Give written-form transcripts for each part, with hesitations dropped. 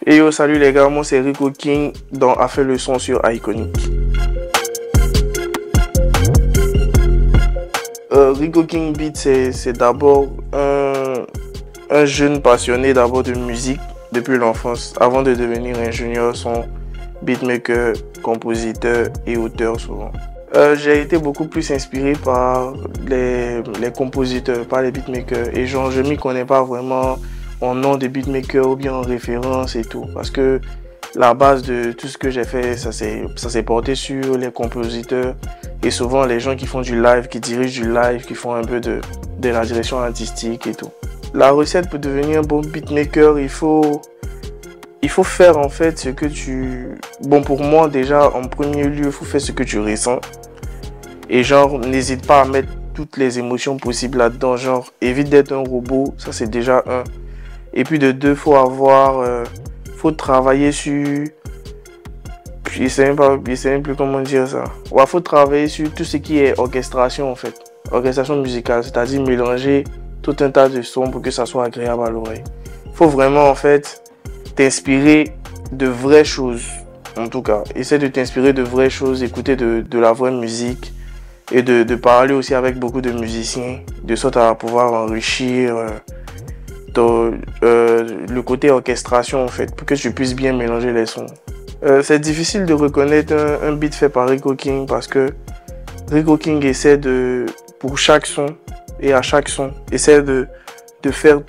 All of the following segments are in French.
Et yo, salut les gars, moi c'est Rico King dans A fait le son sur Iconic. Rico King Beat, c'est d'abord un jeune passionné d'abord de musique depuis l'enfance, avant de devenir ingénieur son beatmaker, compositeur et auteur souvent. J'ai été beaucoup plus inspiré par les compositeurs, par les beatmakers. Et genre, je m'y connais pas vraiment en nom de beatmaker ou bien en référence et tout. Parce que la base de tout ce que j'ai fait, ça s'est porté sur les compositeurs. Et souvent, les gens qui font du live, qui dirigent du live, qui font un peu de la direction artistique et tout. La recette pour devenir un bon beatmaker, il faut faire en fait ce que tu... Bon, pour moi, déjà, en premier lieu, il faut faire ce que tu ressens. Et genre, n'hésite pas à mettre toutes les émotions possibles là-dedans. Genre, évite d'être un robot, ça c'est déjà un. Et puis de deux, faut travailler sur... Je sais même plus comment dire ça. Ouais, faut travailler sur tout ce qui est orchestration en fait. Orchestration musicale, c'est-à-dire mélanger tout un tas de sons pour que ça soit agréable à l'oreille. Faut vraiment en fait t'inspirer de vraies choses. En tout cas, essaie de t'inspirer de vraies choses, écouter de la vraie musique et de parler aussi avec beaucoup de musiciens, de sorte à pouvoir enrichir le côté orchestration en fait, pour que tu puisses bien mélanger les sons. C'est difficile de reconnaître un beat fait par Rico King parce que Rico King essaie pour chaque son et à chaque son, essaie de faire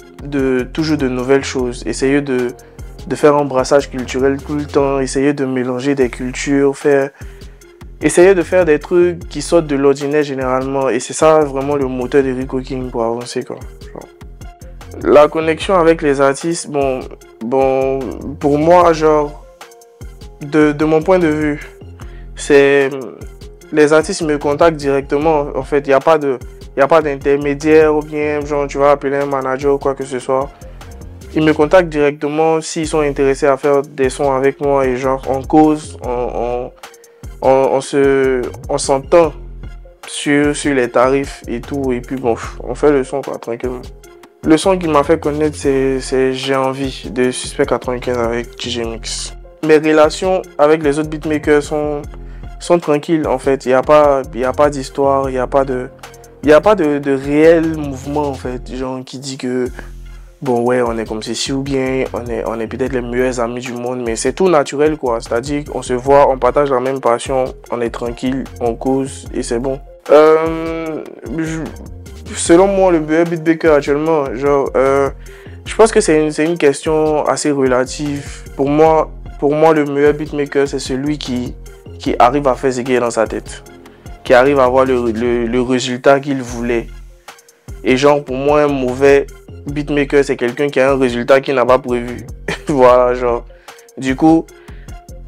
toujours de nouvelles choses, essayer de faire un brassage culturel tout le temps, essayer de mélanger des cultures, essayer de faire des trucs qui sortent de l'ordinaire généralement. Et c'est ça vraiment le moteur de Rico King pour avancer quoi. Genre. La connexion avec les artistes, bon, pour moi, genre, de mon point de vue, c'est les artistes me contactent directement. En fait, il n'y a pas d'intermédiaire ou bien genre tu vas appeler un manager ou quoi que ce soit. Ils me contactent directement s'ils sont intéressés à faire des sons avec moi et genre on cause, on s'entend sur les tarifs et tout et puis bon, on fait le son quoi, tranquillement. Le son qui m'a fait connaître c'est J'ai envie de Suspect 95 avec DJ Mix. Mes relations avec les autres beatmakers sont tranquilles en fait, il y a pas d'histoire, il y a pas de réel mouvement en fait, genre qui dit que bon ouais, on est comme ceci ou bien on est peut-être les meilleurs amis du monde, mais c'est tout naturel quoi. C'est-à-dire qu'on se voit, on partage la même passion, on est tranquille, on cause et c'est bon. Selon moi, le meilleur beatmaker actuellement, genre, je pense que c'est une question assez relative. Pour moi, le meilleur beatmaker, c'est celui qui arrive à faire ce qu'il y a dans sa tête, qui arrive à avoir le résultat qu'il voulait. Et genre, pour moi, un mauvais beatmaker, c'est quelqu'un qui a un résultat qu'il n'a pas prévu. Voilà, genre. Du coup,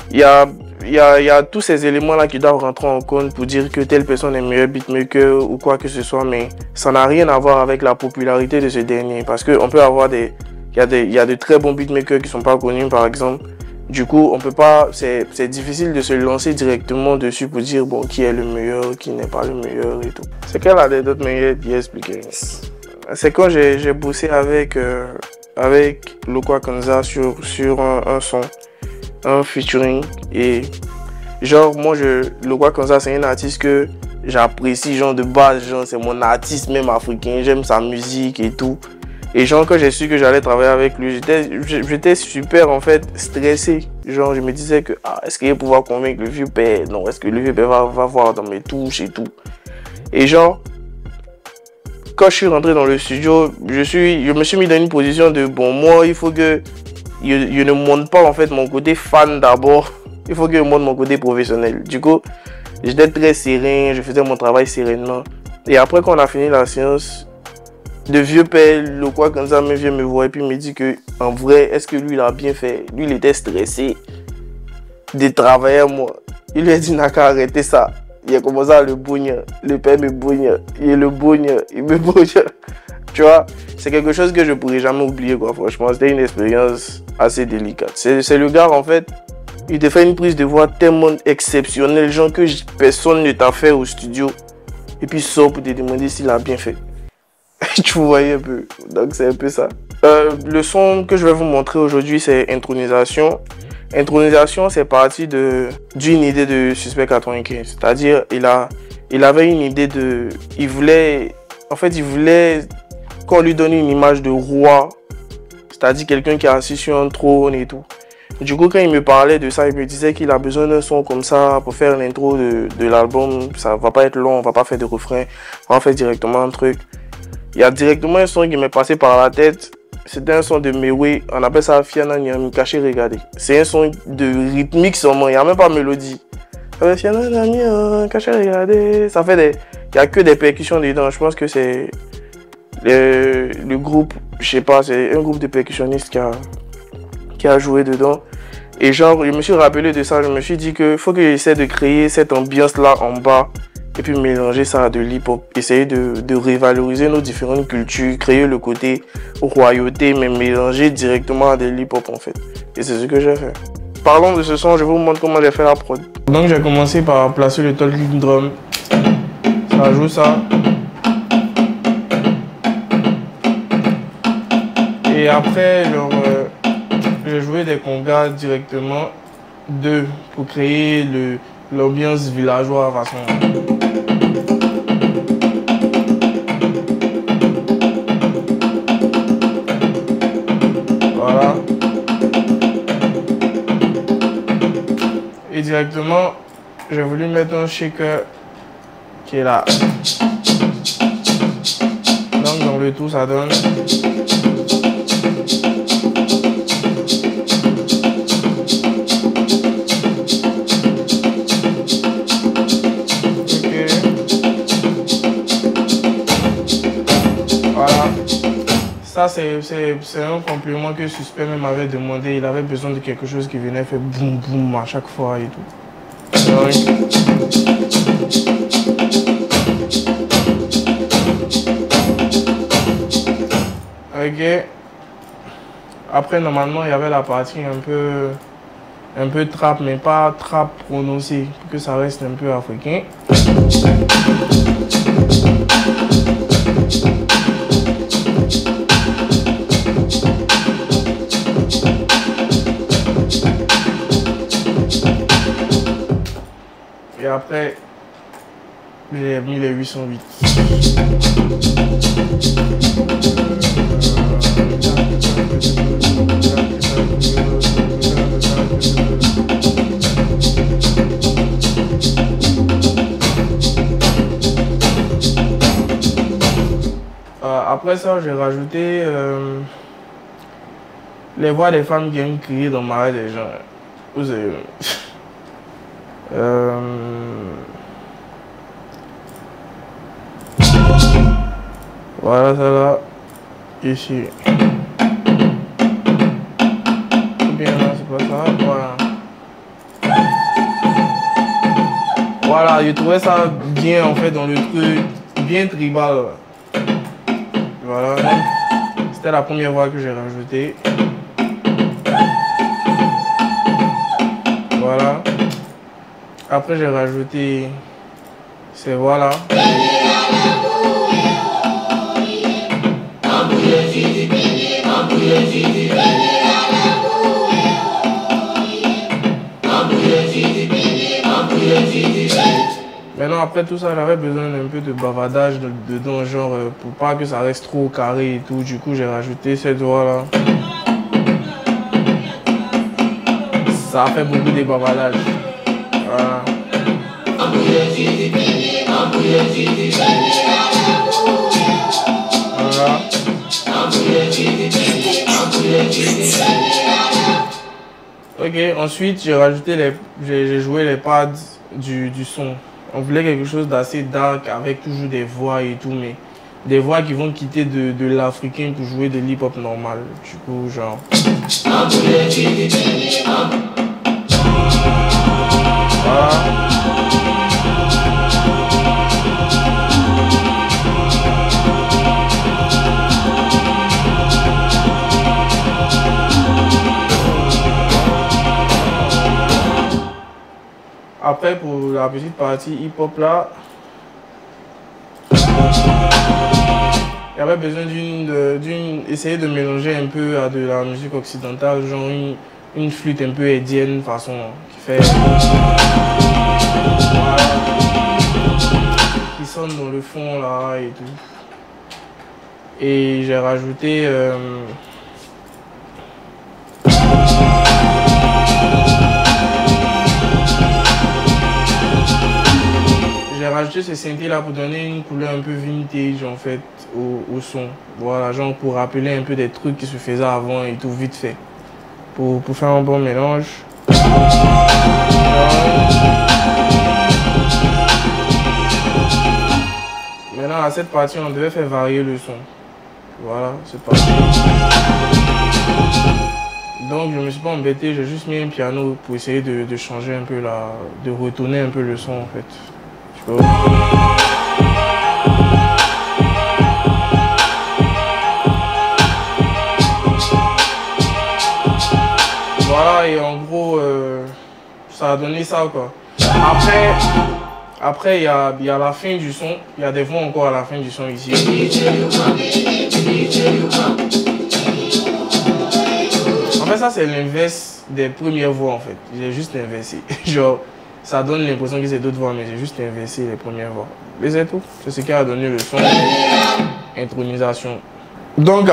il y a tous ces éléments-là qui doivent rentrer en compte pour dire que telle personne est meilleur beatmaker ou quoi que ce soit, mais ça n'a rien à voir avec la popularité de ce dernier. Parce qu'on peut avoir il y a de très bons beatmakers qui ne sont pas connus, par exemple. Du coup, on peut pas, c'est difficile de se lancer directement dessus pour dire bon, qui est le meilleur, qui n'est pas le meilleur et tout. C'est quelle anecdote meilleure d'y expliquer? C'est quand j'ai bossé avec Lokwa Kanza sur un son, un featuring. Et genre, moi, Lokwa Kanza, c'est un artiste que j'apprécie, genre de base, genre, c'est mon artiste même africain, j'aime sa musique et tout. Et genre, quand j'ai su que j'allais travailler avec lui, j'étais super, en fait, stressé. Genre, je me disais que, est-ce qu'il va pouvoir convaincre le vieux père? Non, est-ce que le vieux père va voir dans mes touches et tout? Et genre, quand je suis rentré dans le studio, je me suis mis dans une position de, bon, moi, il faut que je ne montre pas, en fait, mon côté fan d'abord. Il faut que je montre mon côté professionnel. Du coup, j'étais très serein, je faisais mon travail sereinement. Et après, quand on a fini la séance, de vieux père, Lokwa Kanza vient me voir et puis me dit que en vrai, est-ce que lui il a bien fait? Lui il était stressé de travailler moi. Il lui a dit n'a qu'à arrêter ça. Il a commencé à le bougner. Le père me bougner. Il le bougner. Il me bougner. Tu vois, c'est quelque chose que je pourrais jamais oublier quoi. Franchement, c'était une expérience assez délicate. C'est le gars en fait, il te fait une prise de voix tellement exceptionnelle, genre que personne ne t'a fait au studio. Et puis il sort pour te demander s'il a bien fait. Tu voyais un peu. Donc c'est un peu ça. Le son que je vais vous montrer aujourd'hui, c'est Intronisation. Intronisation, c'est parti d'une idée de Suspect 95. C'est-à-dire, il avait une idée de... il voulait qu'on lui donne une image de roi. C'est-à-dire quelqu'un qui est assis sur un trône et tout. Du coup, quand il me parlait de ça, il me disait qu'il a besoin d'un son comme ça pour faire l'intro de l'album. Ça va pas être long, on va pas faire de refrain. On va faire directement un truc. Il y a directement un son qui m'est passé par la tête. C'était un son de Mewe. On appelle ça Fiana Nyami Caché Regardez. C'est un son de rythmique seulement. Il n'y a même pas de mélodie. Fiana Nyami Caché Regardez. Ça fait des... Il n'y a que des percussions dedans. Je pense que c'est le groupe, je sais pas, c'est un groupe de percussionnistes qui a joué dedans. Et genre, je me suis rappelé de ça. Je me suis dit qu'il faut que j'essaie de créer cette ambiance-là en bas. Et puis mélanger ça à de l'hip-hop, essayer de revaloriser nos différentes cultures, créer le côté royauté, mais mélanger directement à de l'hip-hop en fait. Et c'est ce que j'ai fait. Parlons de ce son, je vous montre comment j'ai fait la prod. Donc j'ai commencé par placer le talking drum. Ça joue ça. Et après, j'ai joué des congas directement, pour créer l'ambiance villageoise façon. Voilà. Et directement, j'ai voulu mettre un shaker qui est là. Donc dans le tout, ça donne. Ça, c'est un complément que Suspect m'avait demandé. Il avait besoin de quelque chose qui venait faire boum boum à chaque fois et tout. Ok. Après, normalement, il y avait la partie un peu trap, mais pas trap prononcé, pour que ça reste un peu africain. Et après, j'ai mis les 808. Après ça, j'ai rajouté les voix des femmes qui aiment crier dans le marais des gens. Vous avez... Voilà, ça là, ici. Bien là, c'est pas ça, voilà. Voilà, je trouvais ça bien en fait dans le truc, bien tribal. Voilà, c'était la première voix que j'ai rajoutée. Voilà. Après j'ai rajouté ces voix-là. Maintenant après tout ça j'avais besoin d'un peu de bavardage dedans, genre pour pas que ça reste trop carré et tout. Du coup j'ai rajouté cette voix là. Ça a fait beaucoup de bavardage. Voilà. Voilà. Ok, ensuite j'ai joué les pads du son. On voulait quelque chose d'assez dark avec toujours des voix et tout, mais des voix qui vont quitter de l'africain pour jouer de l'hip-hop normal. Du coup, genre. Voilà. Après, pour la petite partie hip-hop là, Il y avait besoin essayer de mélanger un peu à de la musique occidentale, genre une flûte un peu indienne façon qui fait qui sonne dans le fond là et tout. Et j'ai rajouté ce synthé là pour donner une couleur un peu vintage en fait au son. Voilà, genre pour rappeler un peu des trucs qui se faisaient avant et tout vite fait. Pour faire un bon mélange. Maintenant à cette partie on devait faire varier le son. Voilà, c'est parti. Donc je me suis pas embêté, j'ai juste mis un piano pour essayer de changer un peu de retourner un peu le son en fait. Voilà, et en gros, ça a donné ça quoi. Après il y a la fin du son, il y a des voix encore à la fin du son ici. En fait, ça c'est l'inverse des premières voix en fait. J'ai juste inversé. Genre, ça donne l'impression que c'est d'autres voix, mais j'ai juste inversé les premières voix. Mais c'est tout. C'est ce qui a donné le son. Intronisation. Donc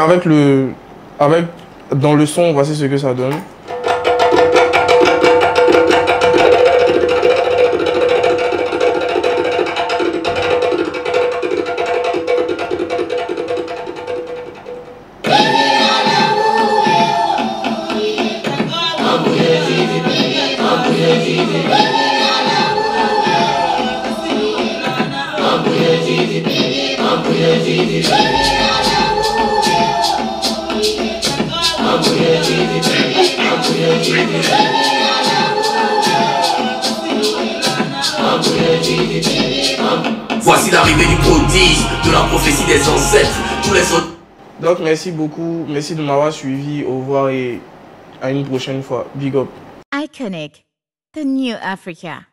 dans le son, voici ce que ça donne. Voici l'arrivée du prodige, de la prophétie des ancêtres. Tous les autres. Donc merci beaucoup, merci de m'avoir suivi. Au revoir et à une prochaine fois. Big up. Iconic, the new Africa.